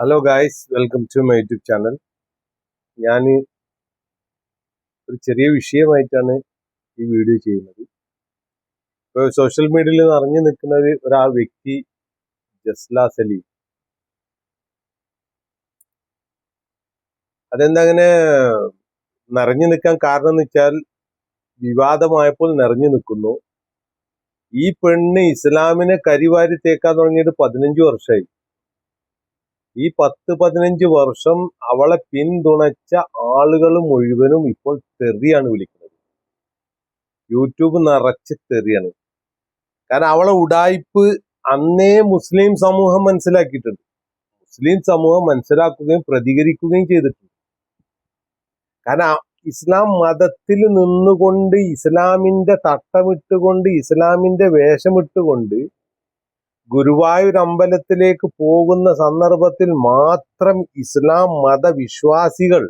Hello guys, welcome to my YouTube channel. ഞാൻ ഒരു ചെറിയ വിഷയമായിട്ടാണ് ഈ വീഡിയോ ചെയ്യുന്നത്. ഇപ്പോൾ സോഷ്യൽ മീഡിയയിൽ നിറഞ്ഞു നിൽക്കുന്ന ഒരാ വ്യക്തി ജസ്ല സലീം. അതെന്താ അങ്ങനെ നിറഞ്ഞു നിൽക്കാൻ കാരണം എന്ന് വെച്ചാൽ, വിവാദമായപ്പോൾ നിറഞ്ഞു നിൽക്കുന്നു. ഈ പെണ്ണ് ഇസ്ലാമിനെ കരിവാരി തേക്കാൻ തുടങ്ങിയിട്ട് 15 വർഷമായി. ഈ 10-15 വർഷം അവളെ പിന്തുണച്ച ആളുകൾ മുഴുവനും ഇപ്പോൾ തെറിയാണ് വിളിക്കുന്നത്. യൂട്യൂബ് നിറച്ച് തെറിയാണ്. കാരണം അവളെ ഉഡായിപ്പ് അന്നേ മുസ്ലിം സമൂഹം മനസ്സിലാക്കിയിട്ടുണ്ട്. മുസ്ലിം സമൂഹം മനസ്സിലാക്കുകയും പ്രതികരിക്കുകയും ചെയ്തിട്ടുണ്ട്. കാരണം ഇസ്ലാം മതത്തിൽ നിന്നുകൊണ്ട്, ഇസ്ലാമിന്റെ തട്ടമിട്ടുകൊണ്ട്, ഇസ്ലാമിന്റെ വേഷമിട്ടുകൊണ്ട് ഗുരുവായൂർ അമ്പലത്തിലേക്ക് പോകുന്ന സന്ദർഭത്തിൽ മാത്രം ഇസ്ലാം മതവിശ്വാസികൾ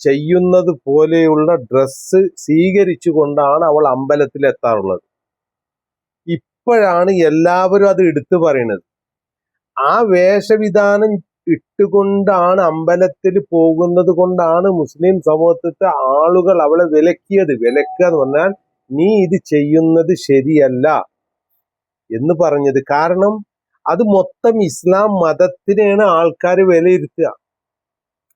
ചെയ്യുന്നത് പോലെയുള്ള ഡ്രസ്സ് സ്വീകരിച്ചുകൊണ്ടാണ് അവൾ അമ്പലത്തിൽ എത്താറുള്ളത്. ഇപ്പോഴാണ് എല്ലാവരും അത് എടുത്തു പറയുന്നത്. ആ വേഷവിധാനം ഇട്ടുകൊണ്ടാണ് അമ്പലത്തിൽ പോകുന്നത് കൊണ്ടാണ് മുസ്ലിം സമൂഹത്തിലെ ആളുകൾ അവളെ വിലക്കിയത്. വിലക്കുക എന്ന് പറഞ്ഞാൽ, നീ ഇത് ചെയ്യുന്നത് ശരിയല്ല എന്ന് പറഞ്ഞത്. കാരണം അത് മൊത്തം ഇസ്ലാം മതത്തിനെയാണ് ആൾക്കാർ വിലയിരുത്തുക.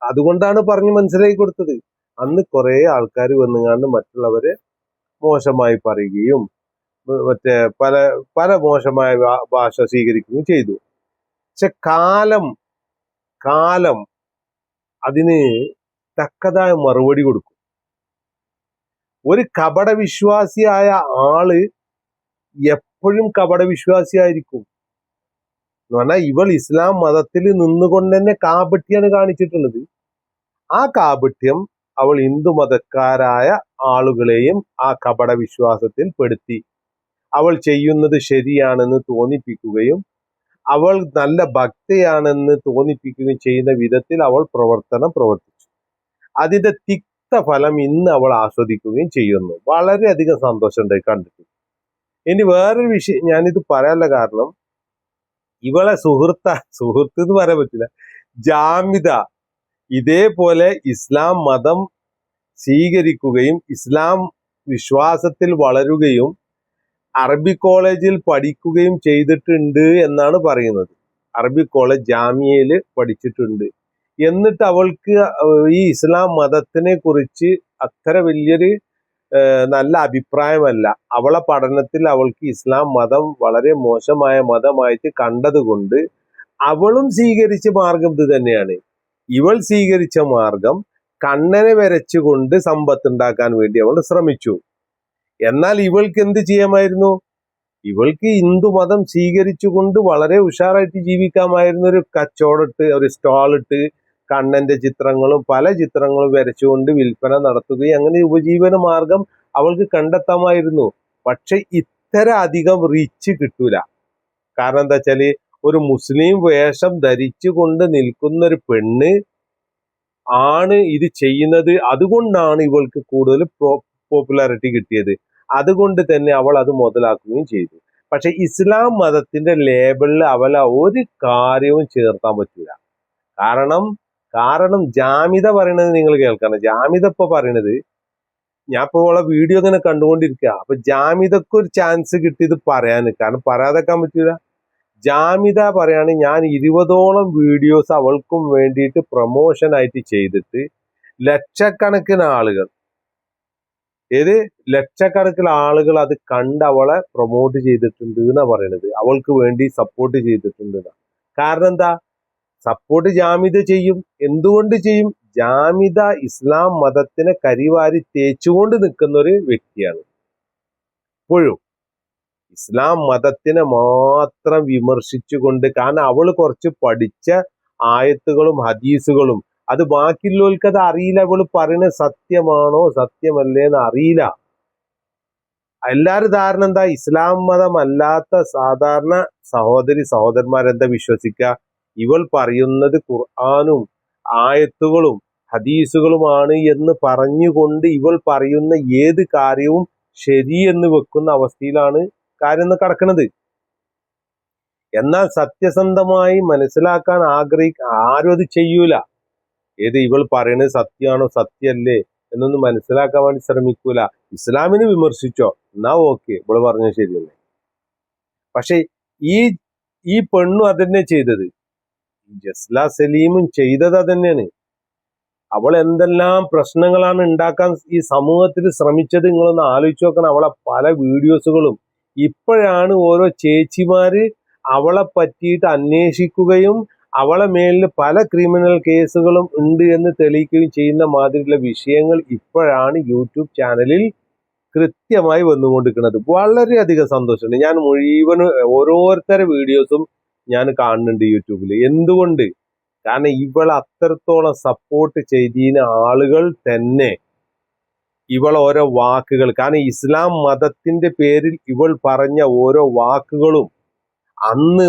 അതുകൊണ്ടാണ് പറഞ്ഞ് മനസ്സിലാക്കി കൊടുത്തത്. അന്ന് കുറെ ആൾക്കാർ വന്നുകൊണ്ട് മറ്റുള്ളവരെ മോശമായി പറയുകയും മറ്റേ പല പല മോശമായ ഭാഷ സ്വീകരിക്കുകയും ചെയ്തു. പക്ഷെ കാലം അതിന് തക്കതായ മറുപടി കൊടുക്കും. ഒരു കപടവിശ്വാസിയായ ആള് എപ്പോഴും കപടവിശ്വാസിയായിരിക്കും എന്ന് പറഞ്ഞാൽ, ഇവൾ ഇസ്ലാം മതത്തിൽ നിന്നുകൊണ്ട് തന്നെ കാപട്യാണ് കാണിച്ചിട്ടുള്ളത്. ആ കാപട്യം അവൾ ഹിന്ദു മതക്കാരായ ആളുകളെയും ആ കപടവിശ്വാസത്തിൽ പെടുത്തി. അവൾ ചെയ്യുന്നത് ശരിയാണെന്ന് തോന്നിപ്പിക്കുകയും അവൾ നല്ല ഭക്തയാണെന്ന് തോന്നിപ്പിക്കുകയും ചെയ്യുന്ന വിധത്തിൽ അവൾ പ്രവർത്തിച്ചു. അതിന്റെ തിക്തഫലം ഇന്ന് അവൾ ആസ്വദിക്കുകയും ചെയ്യുന്നു. വളരെയധികം സന്തോഷമുണ്ടായി കണ്ടിട്ട്. ഇനി വേറൊരു വിഷയം, ഞാനിത് പറയാനുള്ള കാരണം, ഇവളെ സുഹൃത്ത് എന്ന് പറയാൻ പറ്റില്ല, ജാമിദ ഇതേപോലെ ഇസ്ലാം മതം സ്വീകരിക്കുകയും ഇസ്ലാം വിശ്വാസത്തിൽ വളരുകയും അറബി കോളേജിൽ പഠിക്കുകയും ചെയ്തിട്ടുണ്ട് എന്നാണ് പറയുന്നത്. അറബി കോളേജ് ജാമിയയിൽ പഠിച്ചിട്ടുണ്ട്. എന്നിട്ട് അവൾക്ക് ഈ ഇസ്ലാം മതത്തിനെ കുറിച്ച് അത്ര വലിയൊരു നല്ല അഭിപ്രായമല്ല. അവളെ പഠനത്തിൽ അവൾക്ക് ഇസ്ലാം മതം വളരെ മോശമായ മതമായിട്ട് കണ്ടതുകൊണ്ട് അവളും സ്വീകരിച്ച മാർഗം ഇത് തന്നെയാണ്. ഇവൾ സ്വീകരിച്ച മാർഗം കണ്ണനെ വരച്ചുകൊണ്ട് സമ്പത്തുണ്ടാക്കാൻ വേണ്ടി അവൾ ശ്രമിച്ചു. എന്നാൽ ഇവൾക്ക് എന്ത് ചെയ്യാമായിരുന്നു? ഇവൾക്ക് ഹിന്ദു മതം സ്വീകരിച്ചുകൊണ്ട് വളരെ ഉഷാറായിട്ട് ജീവിക്കാമായിരുന്നു. ഒരു കച്ചവടമിട്ട്, ഒരു സ്റ്റാളിട്ട് കണ്ണന്റെ ചിത്രങ്ങളും പല ചിത്രങ്ങളും വരച്ചുകൊണ്ട് വിൽപ്പന നടത്തുകയും അങ്ങനെ ഉപജീവന മാർഗം അവൾക്ക് കണ്ടെത്താമായിരുന്നു. പക്ഷെ ഇത്ര അധികം റീച്ച് കിട്ടൂല. കാരണം എന്താ വെച്ചാല്, ഒരു മുസ്ലിം വേഷം ധരിച്ചുകൊണ്ട് നിൽക്കുന്ന ഒരു പെണ്ണ് ആണ് ഇത് ചെയ്യുന്നത്. അതുകൊണ്ടാണ് ഇവൾക്ക് കൂടുതൽ പോപ്പുലാരിറ്റി കിട്ടിയത്. അതുകൊണ്ട് തന്നെ അവൾ അത് മുതലാക്കുകയും ചെയ്തു. പക്ഷെ ഇസ്ലാം മതത്തിന്റെ ലേബലിൽ അവളെ ഒരു കാര്യവും ചേർത്താൻ പറ്റില്ല. കാരണം ജാമിദ പറയണത് നിങ്ങൾ കേൾക്കണം. ജാമിദ ഇപ്പൊ പറയണത്, ഞാൻ ഇപ്പൊ ഉള്ള വീഡിയോ ഇങ്ങനെ കണ്ടുകൊണ്ടിരിക്കുക. അപ്പൊ ജാമിദക്ക് ഒരു ചാൻസ് കിട്ടിയത് പറയാന്, കാരണം പറയാതെക്കാൻ പറ്റൂല. ജാമിദ പറയാണ്, ഞാൻ 20ഓളം വീഡിയോസ് അവൾക്കും വേണ്ടിയിട്ട് പ്രൊമോഷൻ ആയിട്ട് ചെയ്തിട്ട് ലക്ഷക്കണക്കിന് ആളുകൾ അത് കണ്ട് അവളെ പ്രൊമോട്ട് ചെയ്തിട്ടുണ്ട് എന്നാ പറയണത്. അവൾക്ക് വേണ്ടി സപ്പോർട്ട് ചെയ്തിട്ടുണ്ട്. കാരണം എന്താ? സപ്പോർട്ട് ജാമിദ ചെയ്യും. എന്തുകൊണ്ട് ചെയ്യും? ജാമിദ ഇസ്ലാം മതത്തിനെ കരിവാരി തേച്ചുകൊണ്ട് നിൽക്കുന്ന ഒരു വ്യക്തിയാണ്. ഇപ്പോഴും ഇസ്ലാം മതത്തിനെ മാത്രം വിമർശിച്ചുകൊണ്ട്, കാരണം അവള് കുറച്ച് പഠിച്ച ആയത്തുകളും ഹദീസുകളും, അത് ബാക്കിയുള്ളവർക്ക് അത് അറിയില്ല. അവള് പറയുന്നത് സത്യമാണോ സത്യമല്ലേന്ന് അറിയില്ല. എല്ലാവരും ധാരണ എന്താ? ഇസ്ലാം മതം അല്ലാത്ത സാധാരണ സഹോദരന്മാരെന്താ വിശ്വസിക്കുക? ഇവൾ പറയുന്നത് ഖുർആനും ആയത്തുകളും ഹദീസുകളുമാണ് എന്ന് പറഞ്ഞുകൊണ്ട് ഇവൾ പറയുന്ന ഏത് കാര്യവും ശരിയെന്ന് വെക്കുന്ന അവസ്ഥയിലാണ് കാര്യം കിടക്കുന്നത്. എന്നാൽ സത്യസന്ധമായി മനസ്സിലാക്കാൻ ആരും അത് ചെയ്യൂല. ഏത് ഇവൾ പറയുന്നത് സത്യമാണോ സത്യമല്ലേ എന്നൊന്നും മനസ്സിലാക്കാൻ വേണ്ടി ശ്രമിക്കൂല. ഇസ്ലാമിനെ വിമർശിച്ചോ, എന്നാ ഓക്കെ, ഇവള് പറഞ്ഞത് ശരിയല്ലേ. പക്ഷെ ഈ ഈ പെണ്ണും അതന്നെ ചെയ്തത്, ജസ്ല സലീമും ചെയ്തത് അതന്നെയാണ്. അവൾ എന്തെല്ലാം പ്രശ്നങ്ങളാണ് ഉണ്ടാക്കാൻ ഈ സമൂഹത്തിൽ ശ്രമിച്ചത്. നിങ്ങളൊന്ന് ആലോചിച്ച് നോക്കണം. അവളെ പല വീഡിയോസുകളും ഇപ്പോഴാണ് ഓരോ ചേച്ചിമാര് അവളെ പറ്റിയിട്ട് അന്വേഷിക്കുകയും അവളെ മേലിൽ പല ക്രിമിനൽ കേസുകളും ഉണ്ട് എന്ന് തെളിയിക്കുകയും ചെയ്യുന്ന മാതിരിയുള്ള വിഷയങ്ങൾ ഇപ്പോഴാണ് യൂട്യൂബ് ചാനലിൽ കൃത്യമായി വന്നുകൊണ്ടിരിക്കുന്നത്. വളരെയധികം സന്തോഷമുണ്ട്. ഞാൻ മുഴുവനും ഓരോരുത്തരുടെ വീഡിയോസും ഞാൻ കാണുന്നുണ്ട് യൂട്യൂബിൽ. എന്തുകൊണ്ട്? കാരണം ഇവൾ അത്രത്തോളം സപ്പോർട്ട് ചെയ്തതിന് ആളുകൾ തന്നെ ഇവൾ ഓരോ വാക്കുകൾ, കാരണം ഇസ്ലാം മതത്തിന്റെ പേരിൽ ഇവൾ പറഞ്ഞ ഓരോ വാക്കുകളും അന്ന്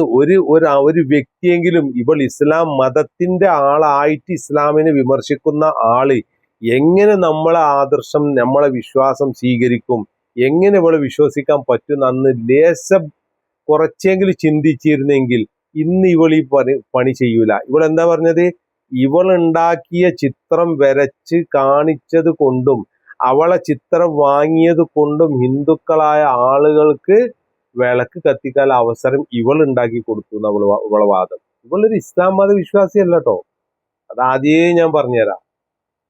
ഒരു വ്യക്തിയെങ്കിലും ഇവൾ ഇസ്ലാം മതത്തിന്റെ ആളായിട്ട് ഇസ്ലാമിനെ വിമർശിക്കുന്ന ആള് എങ്ങനെ നമ്മളെ ആദർശം, നമ്മളെ വിശ്വാസം സ്വീകരിക്കും, എങ്ങനെ ഇവളെ വിശ്വസിക്കാൻ പറ്റും അന്ന് ലേശം കുറച്ചെങ്കിലും ചിന്തിച്ചിരുന്നെങ്കിൽ ഇന്ന് ഇവൾ ഈ പണി ചെയ്യൂല. ഇവൾ എന്താ പറഞ്ഞത്? ഇവൾ ഉണ്ടാക്കിയ ചിത്രം വരച്ച് കാണിച്ചത് കൊണ്ടും അവളെ ചിത്രം വാങ്ങിയത് കൊണ്ടും ഹിന്ദുക്കളായ ആളുകൾക്ക് വിളക്ക് കത്തിക്കാൻ അവസരം ഇവൾ ഉണ്ടാക്കി കൊടുത്തു എന്ന് ഇവളെ വാദം. ഇവളൊരു ഇസ്ലാം മത വിശ്വാസിയല്ല കേട്ടോ. അത് ആദ്യമേ ഞാൻ പറഞ്ഞുതരാം.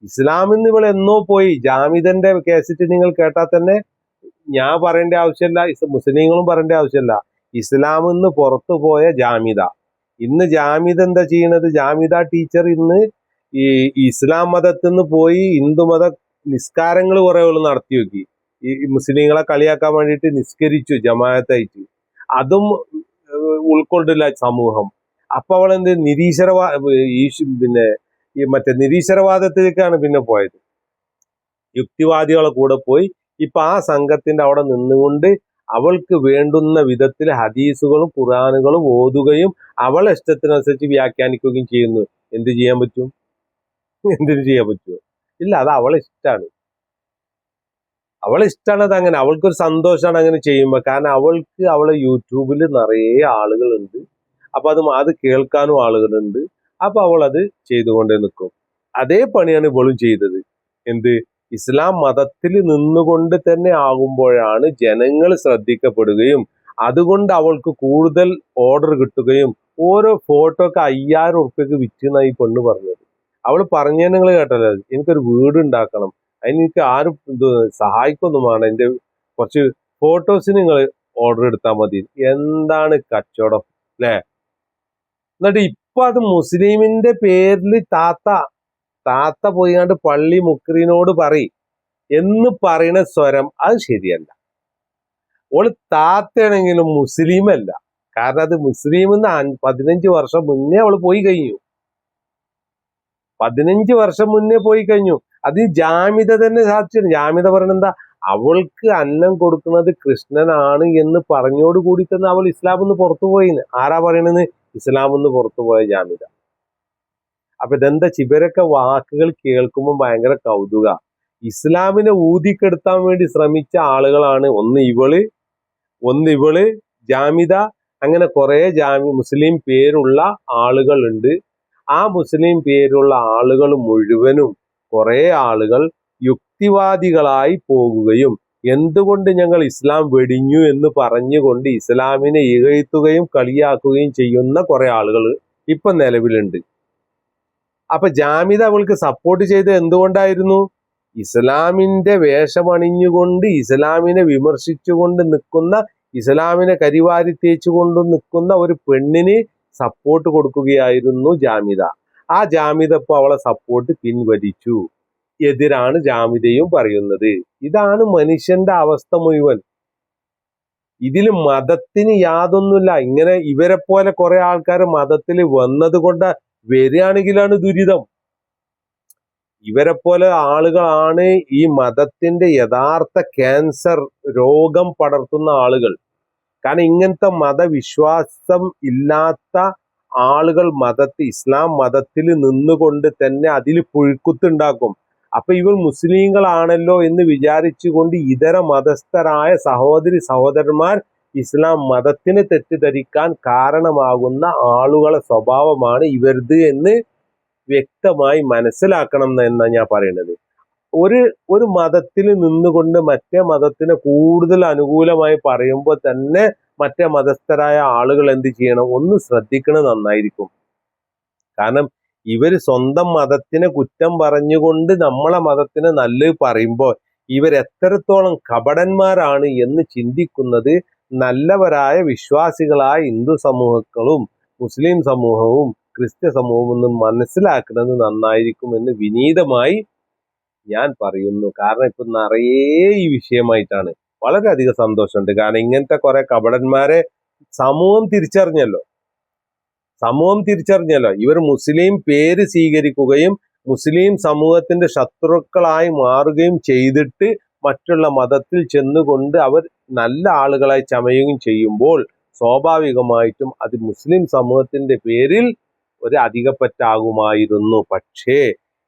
ഇസ്ലാമിൽ നിന്ന് ഇവൾ എന്നോ പോയി. ജാമിദന്റെ കേസറ്റ് നിങ്ങൾ കേട്ടാൽ തന്നെ ഞാൻ പറയേണ്ട ആവശ്യമില്ല, മുസ്ലിങ്ങളും പറയേണ്ട ആവശ്യമില്ല. ഇസ്ലാമിൽ നിന്ന് പുറത്തു പോയ ജാമിദ. ഇന്ന് ജാമിദ എന്താ ചെയ്യണത്? ജാമിദ ടീച്ചർ ഇന്ന് ഈ ഇസ്ലാം മതത്തിൽ നിന്ന് പോയി ഹിന്ദുമത നിസ്കാരങ്ങൾ കുറെ നടത്തി നോക്കി. ഈ മുസ്ലിങ്ങളെ കളിയാക്കാൻ വേണ്ടിയിട്ട് നിസ്കരിച്ചു ജമാഅത്തായിട്ട്. അതും ഉൾക്കൊണ്ടില്ല സമൂഹം. അപ്പൊ അവളെന്ത് പിന്നെ ഈ മറ്റേ നിരീശ്വരവാദത്തിലേക്കാണ് പിന്നെ പോയത്. യുക്തിവാദികളെ കൂടെ പോയി ഇപ്പൊ ആ സംഘത്തിന്റെ അവിടെ നിന്നുകൊണ്ട് അവൾക്ക് വേണ്ടുന്ന വിധത്തിൽ ഹദീസുകളും ഖുർആനുകളും ഓതുകയും അവളെ ഇഷ്ടത്തിനനുസരിച്ച് വ്യാഖ്യാനിക്കുകയും ചെയ്യുന്നു. എന്ത് ചെയ്യാൻ പറ്റും? എന്തിനു ചെയ്യാൻ പറ്റുമോ? ഇല്ല, അത് അവളെ ഇഷ്ടമാണ്. അത് അങ്ങനെ. അവൾക്കൊരു സന്തോഷമാണ് അങ്ങനെ ചെയ്യുമ്പോൾ. കാരണം അവളെ യൂട്യൂബിൽ നിറയെ ആളുകളുണ്ട്. അപ്പൊ അത് കേൾക്കാനും ആളുകളുണ്ട്. അപ്പൊ അവൾ അത് ചെയ്തുകൊണ്ടേ നിൽക്കും. അതേ പണിയാണ് ഇവളും ചെയ്തത്. എന്ത്? ഇസ്ലാം മതത്തിൽ നിന്നുകൊണ്ട് തന്നെ ആകുമ്പോഴാണ് ജനങ്ങൾ ശ്രദ്ധിക്കപ്പെടുകയും അതുകൊണ്ട് അവൾക്ക് കൂടുതൽ ഓർഡർ കിട്ടുകയും ഓരോ ഫോട്ടോക്ക് 5000 ഉറുപ്പ്യക്ക് വിറ്റെന്നായി പെണ്ണ് പറഞ്ഞത്. അവൾ പറഞ്ഞത് നിങ്ങൾ കേട്ടല്ലോ, എനിക്കൊരു വീട് ഉണ്ടാക്കണം, അതിനെനിക്ക് ആരും സഹായിക്കൊന്നും വേണം, എൻ്റെ കുറച്ച് ഫോട്ടോസിന് നിങ്ങൾ ഓർഡർ എടുത്താൽ മതി. എന്താണ് കച്ചവടം അല്ലേ? എന്നിട്ട് ഇപ്പൊ അത് മുസ്ലിമിന്റെ പേരിൽ താത്ത പോയിങ്ങാണ്ട് പള്ളി മുക്രീനോട് പറയും എന്ന് പറയുന്ന സ്വരം അത് ശരിയല്ല. ഓള് താത്തയാണെങ്കിലും മുസ്ലിം അല്ല. കാരണം അത് മുസ്ലിം 15 വർഷം മുന്നേ അവള് പോയി കഴിഞ്ഞു. 15 വർഷം മുന്നേ പോയി കഴിഞ്ഞു. അത് ജാമിദ തന്നെ സാക്ഷിയാണ്. ജാമിദ പറയുന്നത് എന്താ? അവൾക്ക് അന്നം കൊടുക്കുന്നത് കൃഷ്ണനാണ് എന്ന് പറഞ്ഞോട് കൂടി തന്നെ അവൾ ഇസ്ലാമിൽ നിന്ന് പുറത്തു പോയിന്ന്. ആരാ പറയണെന്ന്? ഇസ്ലാമിൽ നിന്ന് പുറത്തു പോയ ജാമിദ. അപ്പൊ ഇതെന്താ? ഇവരൊക്കെ വാക്കുകൾ കേൾക്കുമ്പോൾ ഭയങ്കര കൗതുക. ഇസ്ലാമിനെ ഊതിക്കെടുത്താൻ വേണ്ടി ശ്രമിച്ച ആളുകളാണ് ഒന്ന് ഇവള് ജാമിദ, അങ്ങനെ കുറെ മുസ്ലിം പേരുള്ള ആളുകളുണ്ട്. ആ മുസ്ലിം പേരുള്ള ആളുകൾ മുഴുവനും കുറെ ആളുകൾ യുക്തിവാദികളായി പോകുകയും എന്തുകൊണ്ട് ഞങ്ങൾ ഇസ്ലാം വെടിഞ്ഞു എന്ന് പറഞ്ഞുകൊണ്ട് ഇസ്ലാമിനെ ഇകഴ്ത്തുകയും കളിയാക്കുകയും ചെയ്യുന്ന കുറെ ആളുകൾ ഇപ്പൊ നിലവിലുണ്ട്. അപ്പൊ ജാമിദ അവൾക്ക് സപ്പോർട്ട് ചെയ്ത് എന്തുകൊണ്ടായിരുന്നു? ഇസ്ലാമിന്റെ വേഷമണിഞ്ഞുകൊണ്ട് ഇസ്ലാമിനെ വിമർശിച്ചുകൊണ്ട് നിൽക്കുന്ന, ഇസ്ലാമിനെ കരിവാരി തേച്ചുകൊണ്ട് നിൽക്കുന്ന ഒരു പെണ്ണിന് സപ്പോർട്ട് കൊടുക്കുകയായിരുന്നു ജാമിദ. ആ ജാമിദ ഇപ്പൊ അവളെ സപ്പോർട്ട് പിൻവലിച്ചു. എതിരാണ് ജാമിദയും പറയുന്നത്. ഇതാണ് മനുഷ്യന്റെ അവസ്ഥ മുഴുവൻ. ഇതിൽ മതത്തിന് യാതൊന്നുമില്ല. ഇങ്ങനെ ഇവരെ പോലെ കുറെ ആൾക്കാർ മതത്തിൽ വന്നത് കൊണ്ട് വരികയാണെങ്കിലാണ് ദുരിതം. ഇവരെ പോലെ ആളുകളാണ് ഈ മതത്തിന്റെ യഥാർത്ഥ ക്യാൻസർ രോഗം പടർത്തുന്ന ആളുകൾ. കാരണം ഇങ്ങനത്തെ മതവിശ്വാസം ഇല്ലാത്ത ആളുകൾ ഇസ്ലാം മതത്തിൽ നിന്നുകൊണ്ട് തന്നെ അതിൽ പുഴുക്കുത്തുണ്ടാക്കും. അപ്പൊ ഇവർ മുസ്ലിങ്ങളാണല്ലോ എന്ന് വിചാരിച്ചുകൊണ്ട് ഇതര മതസ്ഥരായ സഹോദരന്മാർ ഇസ്ലാം മതത്തിന് തെറ്റിദ്ധരിക്കാൻ കാരണമാകുന്ന ആളുകളെ സ്വഭാവമാണ് ഇവരത് എന്ന് വ്യക്തമായി മനസ്സിലാക്കണം എന്നാണ് ഞാൻ പറയുന്നത്. ഒരു ഒരു മതത്തിൽ നിന്നുകൊണ്ട് മറ്റേ മതത്തിന് കൂടുതൽ അനുകൂലമായി പറയുമ്പോൾ തന്നെ മറ്റേ മതസ്ഥരായ ആളുകൾ എന്ത് ചെയ്യണം, ഒന്ന് ശ്രദ്ധിക്കണം, നന്നായിരിക്കും. കാരണം ഇവര് സ്വന്തം മതത്തിനെ കുറ്റം പറഞ്ഞുകൊണ്ട് നമ്മളെ മതത്തിന് നല്ലത് പറയുമ്പോൾ ഇവരെത്രത്തോളം കപടന്മാരാണ് എന്ന് ചിന്തിക്കുന്നത് നല്ലവരായ വിശ്വാസികളായ ഹിന്ദു സമൂഹങ്ങളും മുസ്ലിം സമൂഹവും ക്രിസ്ത്യ സമൂഹവും ഒന്ന് മനസ്സിലാക്കുന്നത് നന്നായിരിക്കും എന്ന് വിനീതമായി ഞാൻ പറയുന്നു. കാരണം ഇപ്പൊ നിറയെ ഈ വിഷയമായിട്ടാണ്. വളരെയധികം സന്തോഷമുണ്ട്. കാരണം ഇങ്ങനത്തെ കുറെ കപടന്മാരെ സമൂഹം തിരിച്ചറിഞ്ഞല്ലോ. ഇവർ മുസ്ലിം പേര് സ്വീകരിക്കുകയും മുസ്ലിം സമൂഹത്തിന്റെ ശത്രുക്കളായി മാറുകയും ചെയ്തിട്ട് മറ്റുള്ള മതത്തിൽ ചെന്നുകൊണ്ട് അവർ നല്ല ആളുകളായി ചമയുകയും ചെയ്യുമ്പോൾ സ്വാഭാവികമായിട്ടും അത് മുസ്ലിം സമൂഹത്തിന്റെ പേരിൽ ഒരു അധികപ്പറ്റാകുമായിരുന്നു. പക്ഷേ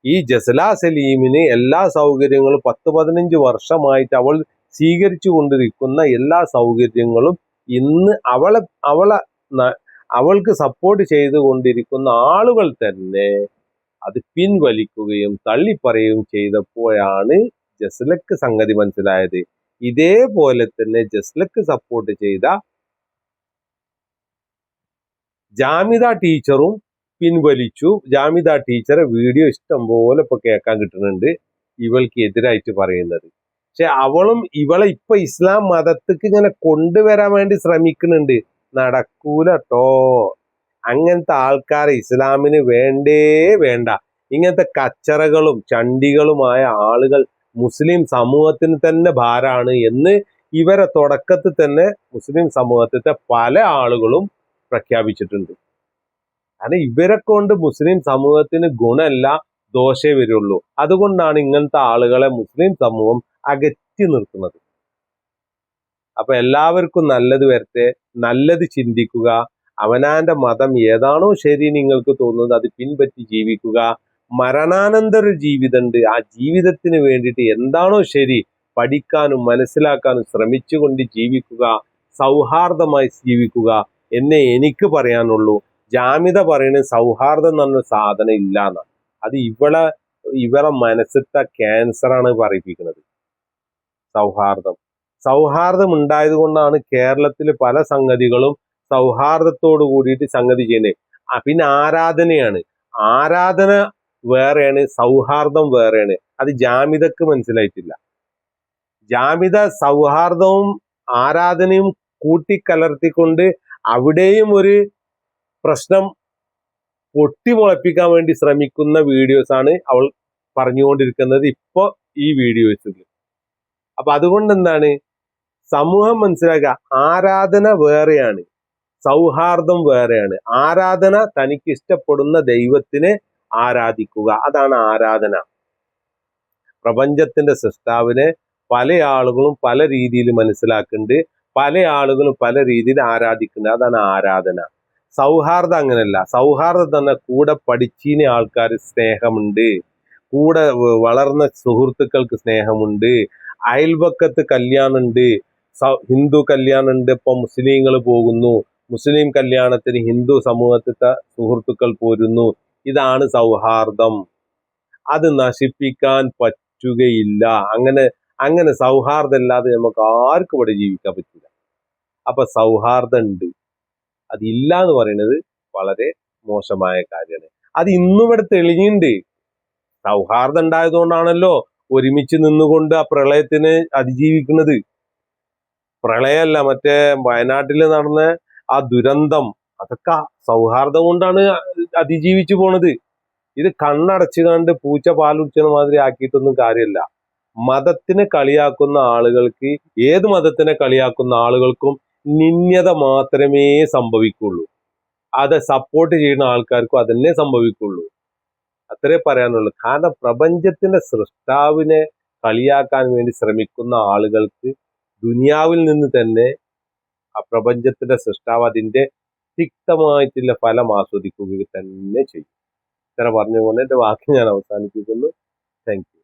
ഈ ജസല സലീമിന് എല്ലാ സൗകര്യങ്ങളും 10-15 വർഷമായിട്ട് അവൾ സ്വീകരിച്ചു കൊണ്ടിരിക്കുന്ന എല്ലാ സൗകര്യങ്ങളും ഇന്ന് അവൾക്ക് സപ്പോർട്ട് ചെയ്തുകൊണ്ടിരിക്കുന്ന ആളുകൾ തന്നെ അത് പിൻവലിക്കുകയും തള്ളിപ്പറയുകയും ചെയ്തപ്പോഴാണ് ജസ്ലക്ക് സംഗതി മനസ്സിലായത്. ഇതേപോലെ തന്നെ ജസ്ലക്ക് സപ്പോർട്ട് ചെയ്ത ജാമിദ ടീച്ചറും പിൻവലിച്ചു. ജാമിദ ടീച്ചറെ വീഡിയോ ഇഷ്ടം പോലെ ഇപ്പൊ കേൾക്കാൻ കിട്ടുന്നുണ്ട് ഇവൾക്ക് എതിരായിട്ട് പറയുന്നത്. പക്ഷെ അവളും ഇവളെ ഇപ്പൊ ഇസ്ലാം മതത്തിക്ക് ഇങ്ങനെ കൊണ്ടുവരാൻ വേണ്ടി ശ്രമിക്കുന്നുണ്ട്. നടക്കൂല ട്ടോ. അങ്ങനത്തെ ആൾക്കാരെ ഇസ്ലാമിന് വേണ്ടേ വേണ്ട. ഇങ്ങനത്തെ കച്ചറകളും ചണ്ടികളുമായ ആളുകൾ മുസ്ലിം സമൂഹത്തിന് തന്നെ ഭാരാണ് എന്ന് ഇവരെ തുടക്കത്തിൽ തന്നെ മുസ്ലിം സമൂഹത്തിലെ പല ആളുകളും പ്രഖ്യാപിച്ചിട്ടുണ്ട്. കാരണം ഇവരെ കൊണ്ട് മുസ്ലിം സമൂഹത്തിന് ഗുണമല്ല, ദോഷേ വരുള്ളൂ. അതുകൊണ്ടാണ് ഇങ്ങനത്തെ ആളുകളെ മുസ്ലിം സമൂഹം അകറ്റി നിർത്തുന്നത്. അപ്പൊ എല്ലാവർക്കും നല്ലത് വരട്ടെ, നല്ലത് ചിന്തിക്കുക. അവനാന്റെ മതം ഏതാണോ ശരി നിങ്ങൾക്ക് തോന്നുന്നത് അത് പിൻപറ്റി ജീവിക്കുക. മരണാനന്തര ജീവിതമുണ്ട്. ആ ജീവിതത്തിന് വേണ്ടിയിട്ട് എന്താണോ ശരി പഠിക്കാനും മനസ്സിലാക്കാനും ശ്രമിച്ചുകൊണ്ട് ജീവിക്കുക. സൗഹാർദ്ദമായി ജീവിക്കുക എന്നേ എനിക്ക് പറയാനുള്ളൂ. ജാമിത പറയുന്നത് സൗഹാർദ്ദം എന്ന് പറഞ്ഞ സാധനം ഇല്ല എന്നാണ്. അത് ഇവളെ മനസ്സിലത്തെ ക്യാൻസറാണ് പറയിപ്പിക്കുന്നത്. സൗഹാർദ്ദം ഉണ്ടായത് കൊണ്ടാണ് കേരളത്തിൽ പല സംഗതികളും സൗഹാർദ്ദത്തോട് കൂടിയിട്ട് സംഗതി ചെയ്യുന്നത്. പിന്നെ ആരാധന വേറെയാണ്, സൗഹാർദ്ദം വേറെയാണ്. അത് ജാമിദക്ക് മനസ്സിലായിട്ടില്ല. ജാമിദ സൗഹാർദ്ദവും ആരാധനയും കൂട്ടിക്കലർത്തിക്കൊണ്ട് അവിടെയും ഒരു പ്രശ്നം പൊട്ടിമുളപ്പിക്കാൻ വേണ്ടി ശ്രമിക്കുന്ന വീഡിയോസ് ആണ് അവൾ പറഞ്ഞുകൊണ്ടിരിക്കുന്നത് ഇപ്പൊ ഈ വീഡിയോസിൽ. അപ്പൊ അതുകൊണ്ട് എന്താണ്, സമൂഹം മനസ്സിലാക്കുക, ആരാധന വേറെയാണ്, സൗഹാർദ്ദം വേറെയാണ്. ആരാധന തനിക്ക് ഇഷ്ടപ്പെടുന്ന ദൈവത്തിനെ ആരാധിക്കുക, അതാണ് ആരാധന. പ്രപഞ്ചത്തിന്റെ സൃഷ്ടാവിനെ പല ആളുകളും പല രീതിയിൽ മനസ്സിലാക്കുന്നുണ്ട്, പല ആളുകളും പല രീതിയിൽ ആരാധിക്കുന്നുണ്ട്, അതാണ് ആരാധന. സൗഹാർദ്ദം അങ്ങനല്ല. സൗഹാർദ്ദം തന്നെ കൂടെ പഠിച്ചിന് ആൾക്കാർ സ്നേഹമുണ്ട്, കൂടെ വളർന്ന സുഹൃത്തുക്കൾക്ക് സ്നേഹമുണ്ട്, അയൽപക്കത്ത് കല്യാണമുണ്ട്, ഹിന്ദു കല്യാണമുണ്ട്, ഇപ്പൊ മുസ്ലിങ്ങൾ പോകുന്നു, മുസ്ലിം കല്യാണത്തിന് ഹിന്ദു സമൂഹത്തിലെ സുഹൃത്തുക്കൾ പോരുന്നു. ഇതാണ് സൗഹാർദ്ദം. അത് നശിപ്പിക്കാൻ പറ്റുകയില്ല. അങ്ങനെ സൗഹാർദ്ദം ഇല്ലാതെ നമുക്ക് ആർക്കും ഇവിടെ ജീവിക്കാൻ പറ്റില്ല. അപ്പൊ സൗഹാർദ്ദം ഉണ്ട്, അതില്ല എന്ന് പറയുന്നത് വളരെ മോശമായ കാര്യമാണ്. അത് ഇന്നും ഇവിടെ തെളിഞ്ഞുണ്ട്. സൗഹാർദ്ദം ഉണ്ടായതുകൊണ്ടാണല്ലോ ഒരുമിച്ച് നിന്നുകൊണ്ട് ആ പ്രളയത്തിന് അതിജീവിക്കുന്നത്. പ്രളയമല്ല, മറ്റേ വയനാട്ടിൽ നടന്ന ആ ദുരന്തം, അതൊക്കെ സൗഹാർദ്ദം കൊണ്ടാണ് അതിജീവിച്ചു പോണത്. ഇത് കണ്ണടച്ചു കണ്ട് പൂച്ച പാലുടിച്ചത് മാതിരി ആക്കിയിട്ടൊന്നും കാര്യമല്ല. മതത്തിനെ കളിയാക്കുന്ന ആളുകൾക്ക്, ഏത് മതത്തിനെ കളിയാക്കുന്ന ആളുകൾക്കും നിന്യത മാത്രമേ സംഭവിക്കുള്ളൂ. അത് സപ്പോർട്ട് ചെയ്യുന്ന ആൾക്കാർക്കും അതന്നെ സംഭവിക്കുള്ളൂ. അത്രേ പറയാനുള്ളൂ. കാരണം പ്രപഞ്ചത്തിന്റെ സൃഷ്ടാവിനെ കളിയാക്കാൻ വേണ്ടി ശ്രമിക്കുന്ന ആളുകൾക്ക് ദുനിയാവിൽ നിന്ന് തന്നെ ആ പ്രപഞ്ചത്തിന്റെ സൃഷ്ടാവ് അതിന്റെ തിക്തമായിട്ടുള്ള ഫലം ആസ്വദിക്കുക തന്നെ ചെയ്യും. ഇത്ര പറഞ്ഞുകൊണ്ട് എന്റെ വാക്ക് ഞാൻ അവസാനിപ്പിക്കുന്നു. Thank you.